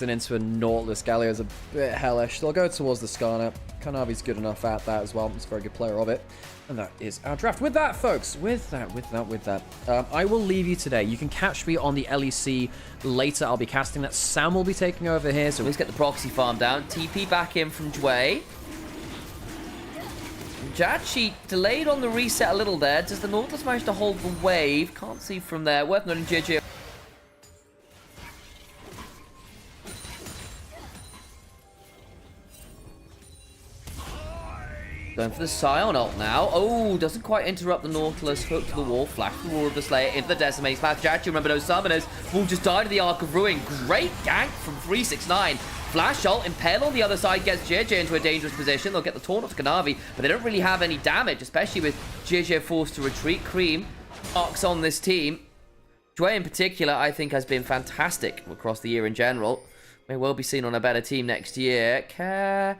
And into a Nautilus. Galio's a bit hellish. They'll go towards the Skarner. Kanavi's good enough at that as well. He's a very good player of it. And that is our draft. With that, folks, with that, I will leave you today. You can catch me on the LEC later. I'll be casting that. Sam will be taking over here. So let's get the proxy farm down. TP back in from Chovy. Gen.G delayed on the reset a little there. Does the Nautilus manage to hold the wave? Can't see from there. Worth noting JJ. Going for the Scion ult now. Oh, doesn't quite interrupt the Nautilus. Hook to the wall. Flash the Roar of the Slayer into the Decimates. Gen.G, remember those summoners, will just die to the Arc of Ruin. Great gank from 369. Flash ult. Impale on the other side gets JJ into a dangerous position. They'll get the taunt off Kanavi, but they don't really have any damage, especially with JJ forced to retreat. Cream arcs on this team. Chovy in particular, I think, has been fantastic across the year in general. May well be seen on a better team next year. Care.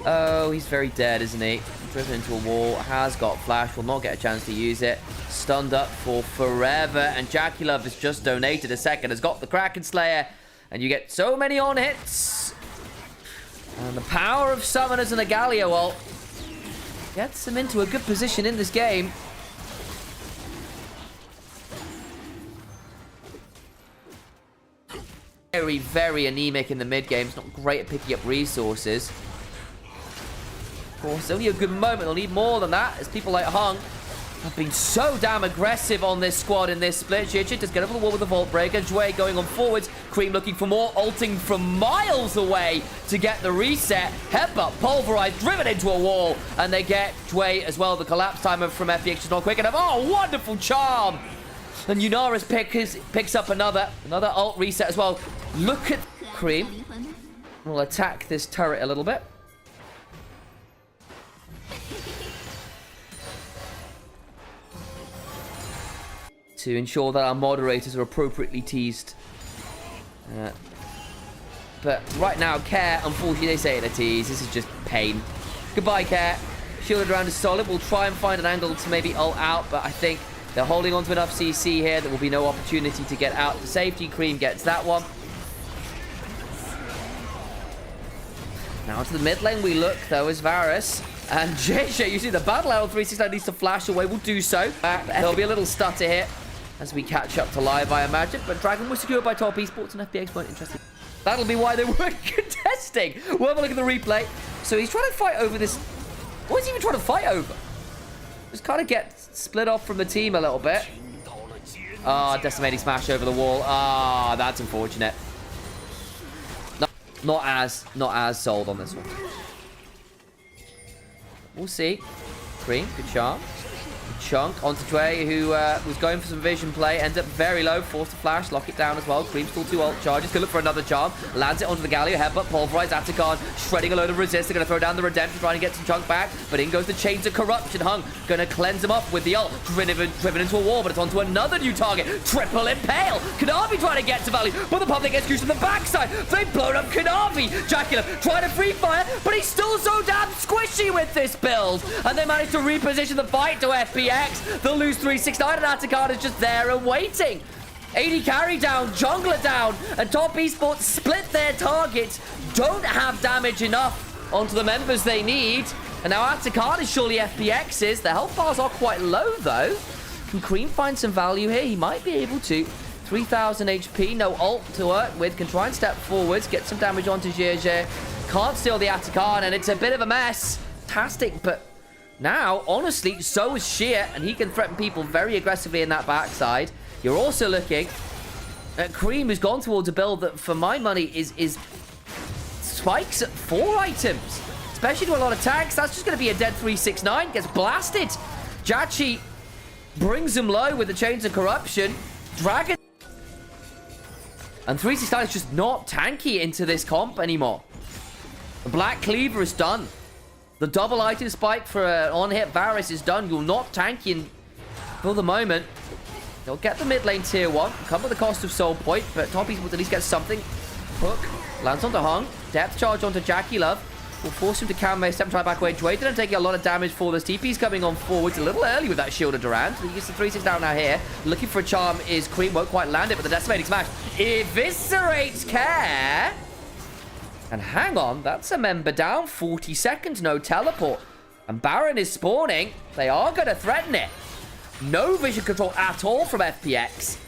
Oh, he's very dead, isn't he? Driven into a wall, has got flash, will not get a chance to use it. Stunned up for forever, and Jackie Love has just donated a second, has got the Kraken Slayer, and you get so many on hits. And the power of summoners and a Galio ult gets them into a good position in this game. Very, very anemic in the mid game. It's not great at picking up resources. Of course, only a good moment. They'll need more than that, as people like Hung have been so damn aggressive on this squad in this split. Chit just get over the wall with the Vault Breaker. Chovy going on forwards. Cream looking for more, ulting from miles away to get the reset. Headbutt, pulverized, driven into a wall. And they get Chovy as well. The collapse timer from FPX is not quick enough. Oh, wonderful charm. And Yunaris picks up another ult reset as well. Look at Cream. We'll attack this turret a little bit. To ensure that our moderators are appropriately teased. But right now, Care, unfortunately, they say it a tease. This is just pain. Goodbye, Care. Shielded around is solid. We'll try and find an angle to maybe ult out, but I think they're holding on to enough CC here. There will be no opportunity to get out to safety. Cream gets that one. Now to the mid lane we look, though, as Varus. And JJ, you see the battle out 369 needs to flash away. We'll do so. There'll be a little stutter here as we catch up to live, I imagine. But Dragon was secured by top eSports, and FPX weren't interested. That'll be why they weren't contesting. We'll have a look at the replay. So he's trying to fight over this. What is he even trying to fight over? Just kind of get split off from the team a little bit. Ah, decimating smash over the wall. Ah, that's unfortunate. Not as sold on this one. We'll see. Cream, good charm. Chunk onto Chovy, who was going for some vision play. Ends up very low. Forced to flash. Lock it down as well. Cream still 2 ult charges. Gonna look for another charm. Lands it onto the Galio. Headbutt. Pulverize. Atakan. Shredding a load of resist. They're going to throw down the Redemption. Trying to get some Chunk back. But in goes the Chains of Corruption. Hung. Gonna cleanse him up with the ult. Driven into a wall. But it's onto another new target. Triple Impale. Kanavi trying to get to value. But the public gets used to the backside. They've blown up Kanavi. Jacula trying to free fire. But he's still so damn squishy with this build. And they manage to reposition the fight to FPX. They'll lose 369 and Atakan is just there and waiting. 80 carry down, jungler down, and top eSports split their targets. Don't have damage enough onto the members they need. And now Atakan is surely FPX's. The health bars are quite low though. Can Cream find some value here? He might be able to. 3000 HP, no ult to work with. Can try and step forwards, get some damage onto Gen.G. Can't steal the Atakan, and it's a bit of a mess. Fantastic, but now, honestly, so is Sheer, and he can threaten people very aggressively in that backside. You're also looking at Cream, who's gone towards a build that, for my money, is spikes at 4 items. Especially to a lot of tanks. That's just going to be a dead 369. Gets blasted. Gen.G brings him low with the Chains of Corruption. Dragon. And 369 is just not tanky into this comp anymore. The Black Cleaver is done. The double item spike for an on-hit Varus is done. You're not tanking for the moment. They'll get the mid lane tier 1. Come with the cost of soul point, but top esports will at least get something. Hook. Lands onto Hung. Depth charge onto Jackie Love. Will force him to counter step, try back away. Chovy didn't take a lot of damage for this. TP's coming on forwards a little early with that shield of Durant. He gets the 3-6 down now here. Looking for a charm is Cream. Won't quite land it, but the decimating smash eviscerates Care. And hang on, that's a member down. 40 seconds, no teleport. And Baron is spawning. They are going to threaten it. No vision control at all from FPX.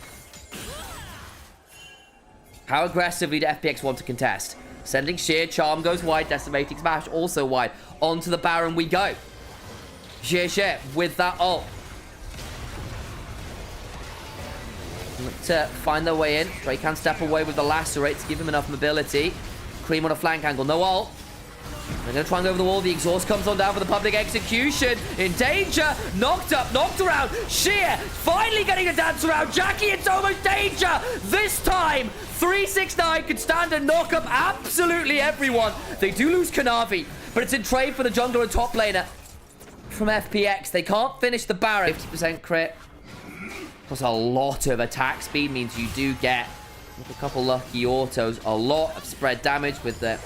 How aggressively do FPX want to contest? Sending Sheer, Charm goes wide, Decimating Smash also wide. Onto the Baron we go. Sheer with that ult. To find their way in. Drake can step away with the lacerate to give him enough mobility. Cream on a flank angle, no ult. They're going to try and go over the wall. The exhaust comes on down for the public execution. In danger. Knocked up, knocked around. Sheer finally getting a dance around. Jackie in so much danger. This time, 369 could stand and knock up absolutely everyone. They do lose Chovy, but it's in trade for the jungler and top laner from FPX. They can't finish the Baron. 50% crit. Plus a lot of attack speed means you do get, with a couple lucky autos, a lot of spread damage with the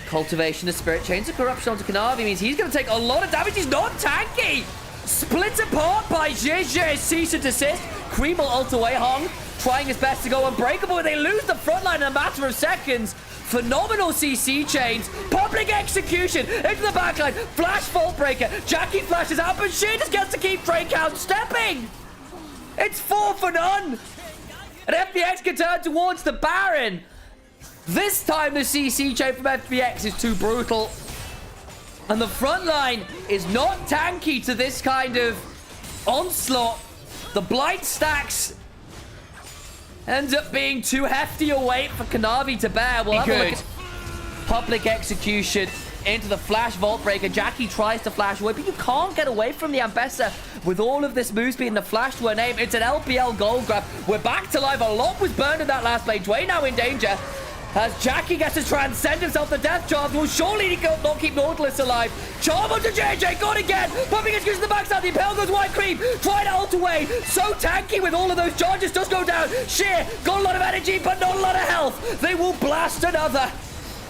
cultivation of spirit. Chains of corruption onto Chovy means he's going to take a lot of damage. He's not tanky. Split apart by Gen.G. Cease and desist. Cream will ult away. Hong trying his best to go unbreakable. They lose the front line in a matter of seconds. Phenomenal CC chains. Public execution into the backline. Flash Vault Breaker. Jackie flashes out, but she just gets to keep Drake out stepping. It's 4 for none. And FPX can turn towards the Baron. This time the CC chain from FPX is too brutal. And the front line is not tanky to this kind of onslaught. The blight stacks ends up being too hefty a weight for Chovy to bear. We'll have a look at public execution into the Flash Vault Breaker. Jackie tries to flash away, but you can't get away from the Ambessa with all of this move speed and the flash to her name. It's an LPL gold grab. We're back to life. A lot was burned in that last play. Dwayne now in danger. As Jackie gets to transcend himself, the death charge will surely not keep Nautilus alive. Charm onto JJ, gone again. Pumping excuse the backside, the Impel goes wide. Cream, trying to ult away. So tanky with all of those charges, does go down. Sheer, got a lot of energy, but not a lot of health. They will blast another.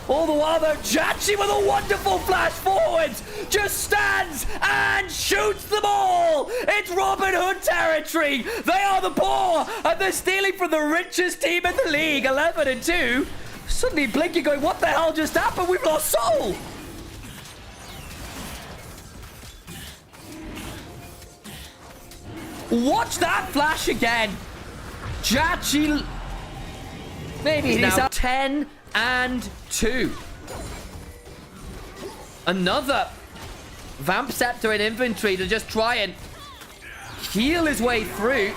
All the while, though, Jachi with a wonderful flash forwards just stands and shoots them all. It's Robin Hood territory. They are the poor, and they're stealing from the richest team in the league, 11-2. Suddenly blinking, going, what the hell just happened? We've lost Soul. Watch that flash again. Jachi, maybe he's now 10-2. Another Vamp Scepter in inventory to just try and heal his way through.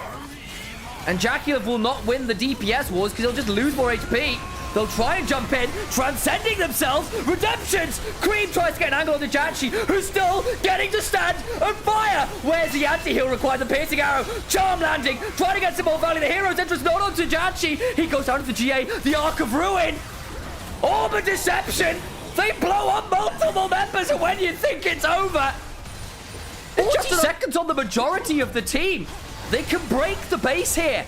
And Jackie will not win the DPS wars because he'll just lose more HP. They'll try and jump in, transcending themselves. Redemptions! Cream tries to get an angle on the Jachi, who's still getting to stand and fire. Where's the anti-heal required? The piercing arrow. Charm landing, trying to get some more value. The hero's entrance not onto Jachi. He goes down to the GA, the Arc of Ruin. Orb of Deception. They blow up multiple members, and when you think it's over, it's just seconds on the majority of the team. They can break the base here.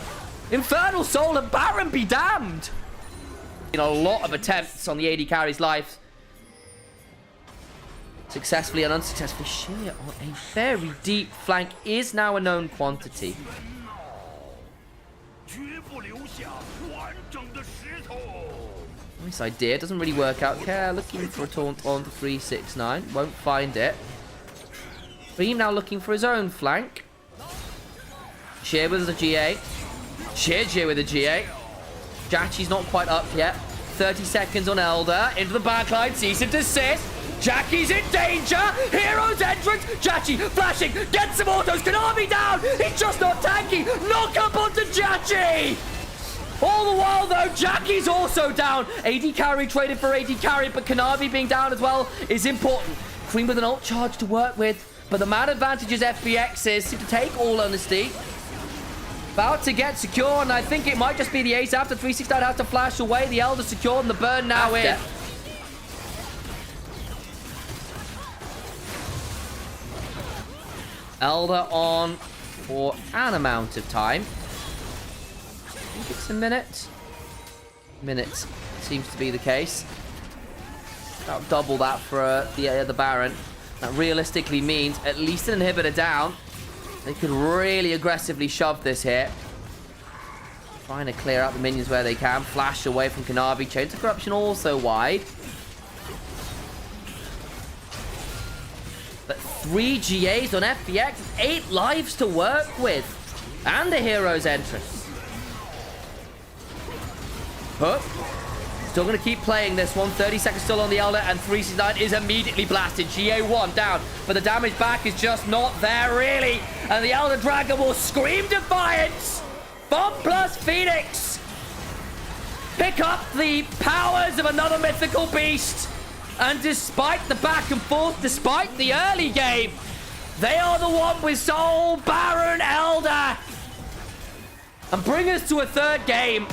Infernal Soul and Baron be damned. A lot of attempts on the AD carry's life. Successfully and unsuccessfully. Sheer on a very deep flank is now a known quantity. Nice idea. Doesn't really work out. Care looking for a taunt on the 369. Won't find it. Beam now looking for his own flank. Sheer with the GA. Sheer with the GA. Jachi's not quite up yet. 30 seconds on Elder. Into the backline. Cease and desist. Jackie's in danger. Hero's entrance. Jachi flashing. Gets some autos. Chovy down. He's just not tanky. Knock up onto Jachi. All the while, though, Jackie's also down. AD carry traded for AD carry, but Chovy being down as well is important. Cream with an ult charge to work with, but the man advantages FPX is to take all honesty. About to get secure, and I think it might just be the ace after 369 has to flash away. The Elder secured, and the burn now in. Elder on for an amount of time. I think it's a minute. Minutes seems to be the case. About double that for the Baron. That realistically means at least an inhibitor down. They could really aggressively shove this here. trying to clear out the minions where they can. Flash away from Kanavi. Chains of Corruption also wide. But 3 GAs on FPX, 8 lives to work with. And a hero's entrance. Hook. Still going to keep playing this one. 30 seconds still on the Elder, and 3C9 is immediately blasted. GA1 down, but the damage back is just not there, really. And the Elder Dragon will scream defiance. Bomb plus Phoenix. Pick up the powers of another mythical beast. And despite the back and forth, despite the early game, they are the one with Soul Baron Elder. And bring us to a third game.